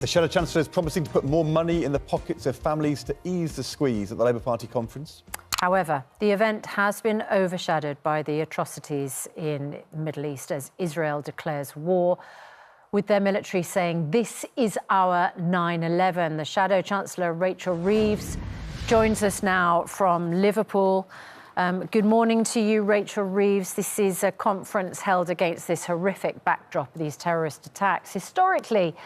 The Shadow Chancellor is promising to put more money in the pockets of families to ease the squeeze at the Labour Party conference. However, the event has been overshadowed by the atrocities in the Middle East as Israel declares war, with their military saying this is our 9/11. The Shadow Chancellor Rachel Reeves joins us now from Liverpool. Good morning to you, Rachel Reeves. This is a conference held against this horrific backdrop of these terrorist attacks. Historically,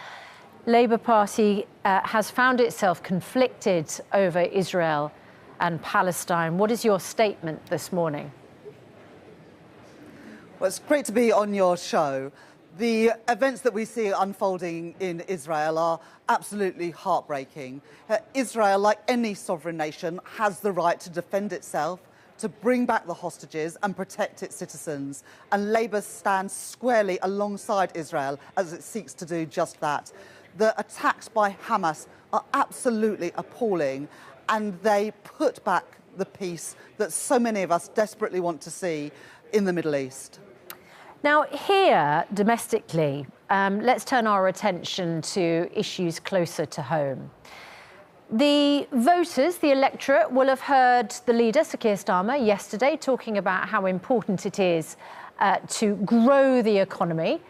Labour Party has found itself conflicted over Israel and Palestine. What is your statement this morning? Well, it's great to be on your show. The events that we see unfolding in Israel are absolutely heartbreaking. Israel, like any sovereign nation, has the right to defend itself, to bring back the hostages and protect its citizens. And Labour stands squarely alongside Israel as it seeks to do just that. The attacks by Hamas are absolutely appalling, and they put back the peace that so many of us desperately want to see in the Middle East. Now, here, domestically, let's turn our attention to issues closer to home. The voters, the electorate, will have heard the leader, Sir Keir Starmer, yesterday talking about how important it is to grow the economy.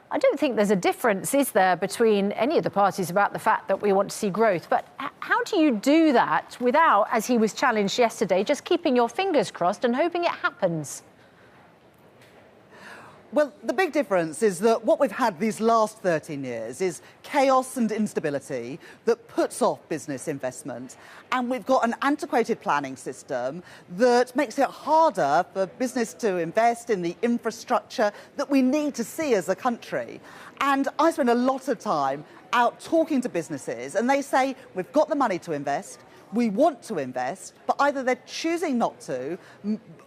I don't think there's a difference, is there, between any of the parties about the fact that we want to see growth. But how do you do that without, as he was challenged yesterday, just keeping your fingers crossed and hoping it happens? Well, the big difference is that what we've had these last 13 years is chaos and instability that puts off business investment. And we've got an antiquated planning system that makes it harder for business to invest in the infrastructure that we need to see as a country. And I spend a lot of time out talking to businesses, and they say, we've got the money to invest, we want to invest, but either they're choosing not to,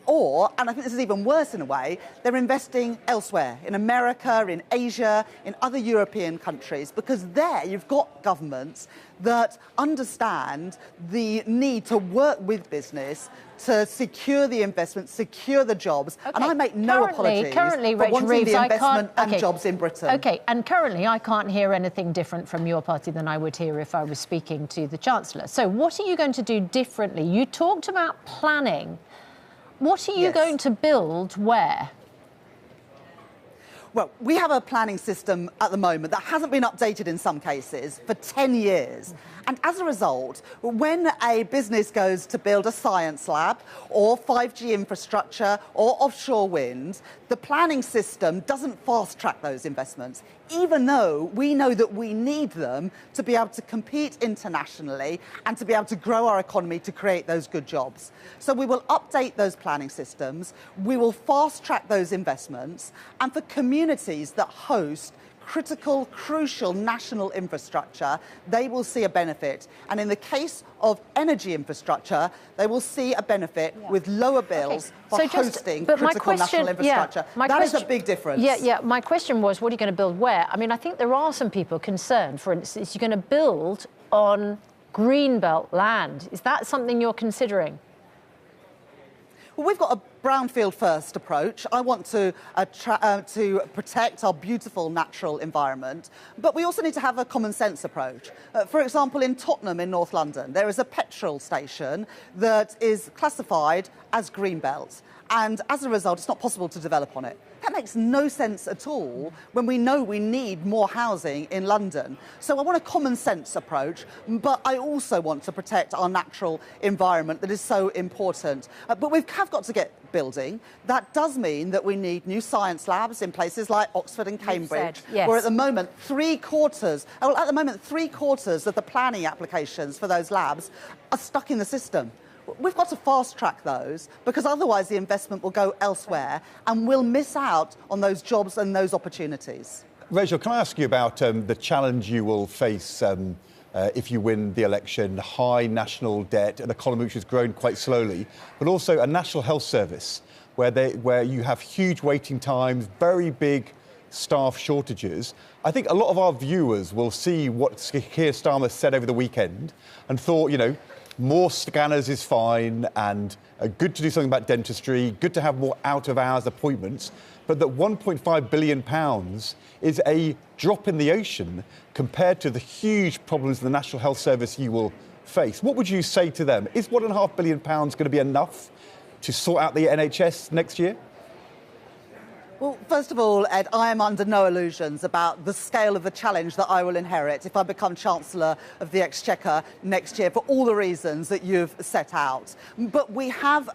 or, and I think this is even worse in a way, they're investing elsewhere, in America, in Asia, in other European countries, because there you've got governments that understand the need to work with business to secure the investment, secure the jobs. Okay. And I make no apologies for wanting Reeves, the investment and jobs in Britain. OK, and currently I can't hear anything different from your party than I would hear if I was speaking to the Chancellor. So what are you going to do differently? You talked about planning. What are you going to build where? Well, we have a planning system at the moment that hasn't been updated in some cases for 10 years. And as a result, when a business goes to build a science lab or 5G infrastructure or offshore wind, the planning system doesn't fast-track those investments, even though we know that we need them to be able to compete internationally and to be able to grow our economy to create those good jobs. So we will update those planning systems, we will fast-track those investments, and for communities that host critical, crucial national infrastructure, they will see a benefit. And in the case of energy infrastructure, they will see a benefit with lower bills for hosting critical national infrastructure. That is a big difference. My question was, what are you going to build where? I mean, I think there are some people concerned, for instance, you're going to build on greenbelt land. Is that something you're considering? Well, we've got a brownfield first approach. I want to protect our beautiful natural environment, but we also need to have a common sense approach. For example, in Tottenham in North London, there is a petrol station that is classified as greenbelt, and as a result, it's not possible to develop on it. That makes no sense at all when we know we need more housing in London. So I want a common sense approach, but I also want to protect our natural environment that is so important. But we have got to get building. That does mean that we need new science labs in places like Oxford and Cambridge, where at the moment three-quarters of the planning applications for those labs are stuck in the system. We've got to fast-track those, because otherwise the investment will go elsewhere and we'll miss out on those jobs and those opportunities. Rachel, can I ask you about the challenge you will face if you win the election? High national debt, an economy which has grown quite slowly, but also a national health service where you have huge waiting times, very big staff shortages. I think a lot of our viewers will see what Keir Starmer said over the weekend and thought, you know, more scanners is fine and good to do something about dentistry, good to have more out-of-hours appointments. but that £1.5 billion is a drop in the ocean compared to the huge problems in the National Health Service you will face. What would you say to them? Is £1.5 billion going to be enough to sort out the NHS next year? Well, first of all, Ed, I am under no illusions about the scale of the challenge that I will inherit if I become Chancellor of the Exchequer next year, for all the reasons that you've set out. But we have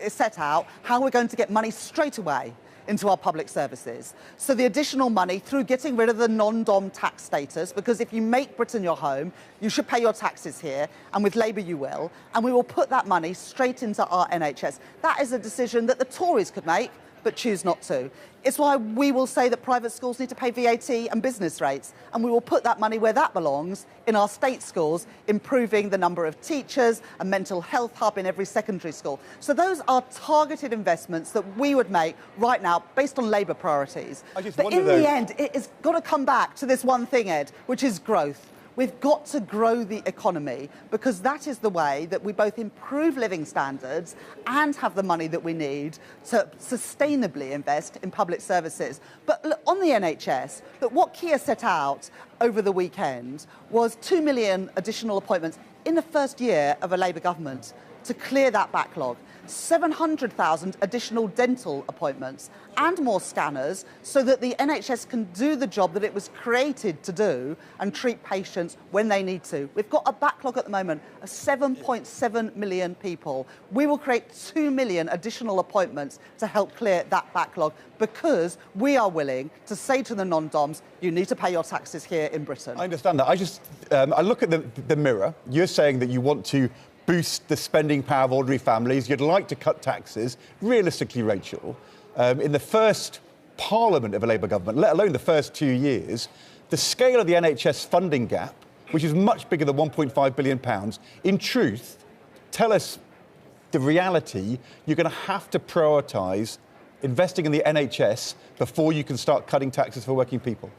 set out how we're going to get money straight away into our public services. So the additional money through getting rid of the non-dom tax status, because if you make Britain your home, you should pay your taxes here, and with Labour you will, and we will put that money straight into our NHS. That is a decision that the Tories could make, but choose not to. It's why we will say that private schools need to pay VAT and business rates, and we will put that money where that belongs, in our state schools, improving the number of teachers, a mental health hub in every secondary school. So those are targeted investments that we would make right now based on Labour priorities. But in the end, it has got to come back to this one thing, Ed, which is growth. We've got to grow the economy, because that is the way that we both improve living standards and have the money that we need to sustainably invest in public services. But look, on the NHS, look, what Keir set out over the weekend was 2 million additional appointments in the first year of a Labour government to clear that backlog. 700,000 additional dental appointments and more scanners so that the NHS can do the job that it was created to do and treat patients when they need to. We've got a backlog at the moment of 7.7 million people. We will create 2 million additional appointments to help clear that backlog, because we are willing to say to the non-doms, you need to pay your taxes here in Britain. I understand that. I look at the mirror. You're saying that you want to boost the spending power of ordinary families. You'd like to cut taxes. Realistically, Rachel, in the first Parliament of a Labour government, let alone the first 2 years, the scale of the NHS funding gap, which is much bigger than £1.5 billion, in truth, tell us the reality. You're going to have to prioritise investing in the NHS before you can start cutting taxes for working people.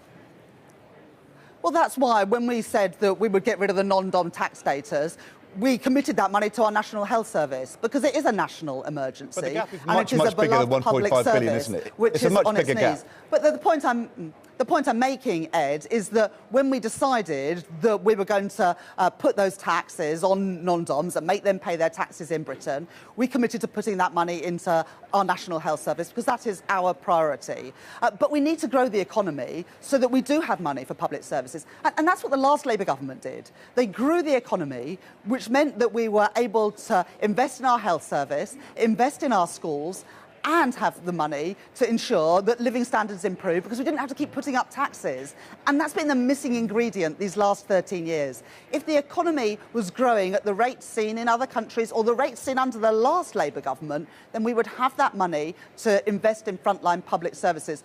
Well, that's why when we said that we would get rid of the non-dom tax status, we committed that money to our National Health Service, because it is a national emergency. But the gap is much bigger than £1.5 billion, isn't it? Which it's is a much on bigger its gap. knees. But the point I'm making, Ed, is that when we decided that we were going to put those taxes on non-doms and make them pay their taxes in Britain, we committed to putting that money into our National Health Service, because that is our priority. But we need to grow the economy so that we do have money for public services. And that's what the last Labour government did. They grew the economy, which meant that we were able to invest in our health service, invest in our schools, and have the money to ensure that living standards improve, because we didn't have to keep putting up taxes. And that's been the missing ingredient these last 13 years. If the economy was growing at the rate seen in other countries, or the rate seen under the last Labour government, then we would have that money to invest in frontline public services.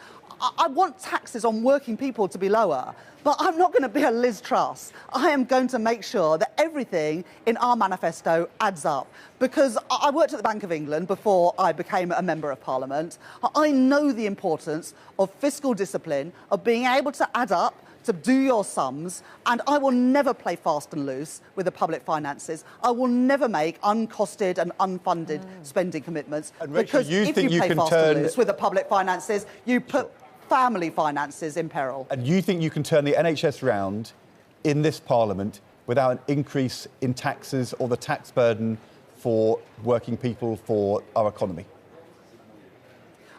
I want taxes on working people to be lower, but I'm not going to be a Liz Truss. I am going to make sure that everything in our manifesto adds up, because I worked at the Bank of England before I became a Member of Parliament. I know the importance of fiscal discipline, of being able to add up, to do your sums, and I will never play fast and loose with the public finances. I will never make uncosted and unfunded spending commitments. And Rachel, because if you play fast and loose with the public finances, you put family finances in peril. And you think you can turn the NHS round in this Parliament without an increase in taxes or the tax burden for working people, for our economy?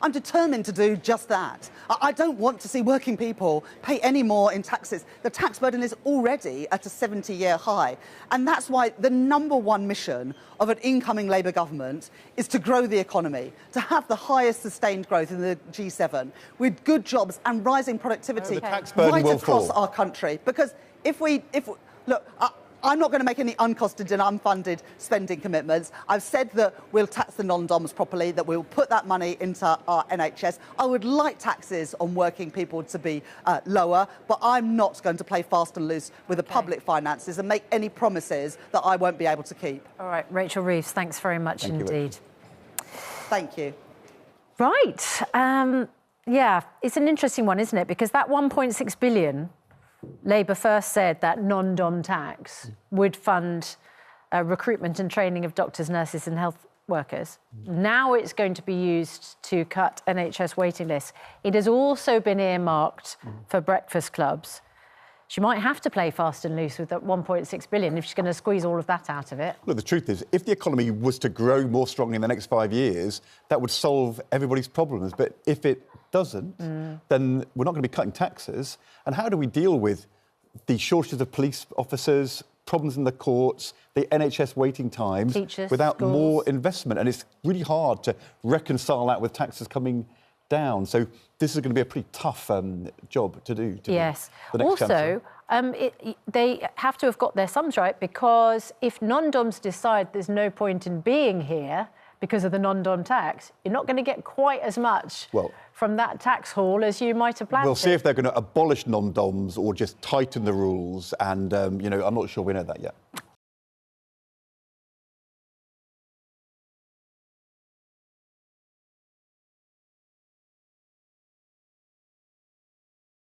I'm determined to do just that. I don't want to see working people pay any more in taxes. The tax burden is already at a 70-year high. And that's why the #1 mission of an incoming Labour government is to grow the economy, to have the highest sustained growth in the G7, with good jobs and rising productivity right across our country. Because look, I'm not going to make any uncosted and unfunded spending commitments. I've said that we'll tax the non-doms properly, that we'll put that money into our NHS. I would like taxes on working people to be lower, but I'm not going to play fast and loose with the public finances and make any promises that I won't be able to keep. All right, Rachel Reeves, thanks very much indeed. Thank you. Right. Yeah, it's an interesting one, isn't it? Because that 1.6 billion... Labour first said that non-dom tax would fund recruitment and training of doctors, nurses and health workers. Now it's going to be used to cut NHS waiting lists. It has also been earmarked for breakfast clubs. She might have to play fast and loose with that 1.6 billion if she's going to squeeze all of that out of it. Look, the truth is, if the economy was to grow more strongly in the next 5 years, that would solve everybody's problems. But if it doesn't, then we're not going to be cutting taxes. And how do we deal with the shortages of police officers, problems in the courts, the NHS waiting times, teachers, without schools. more investment? And it's really hard to reconcile that with taxes coming down. So this is going to be a pretty tough job to do. Yes. The next Also, they have to have got their sums right, because if non-doms decide there's no point in being here because of the non-dom tax, you're not going to get quite as much from that tax haul as you might have planned. We'll see if they're going to abolish non-doms or just tighten the rules. And, I'm not sure we know that yet.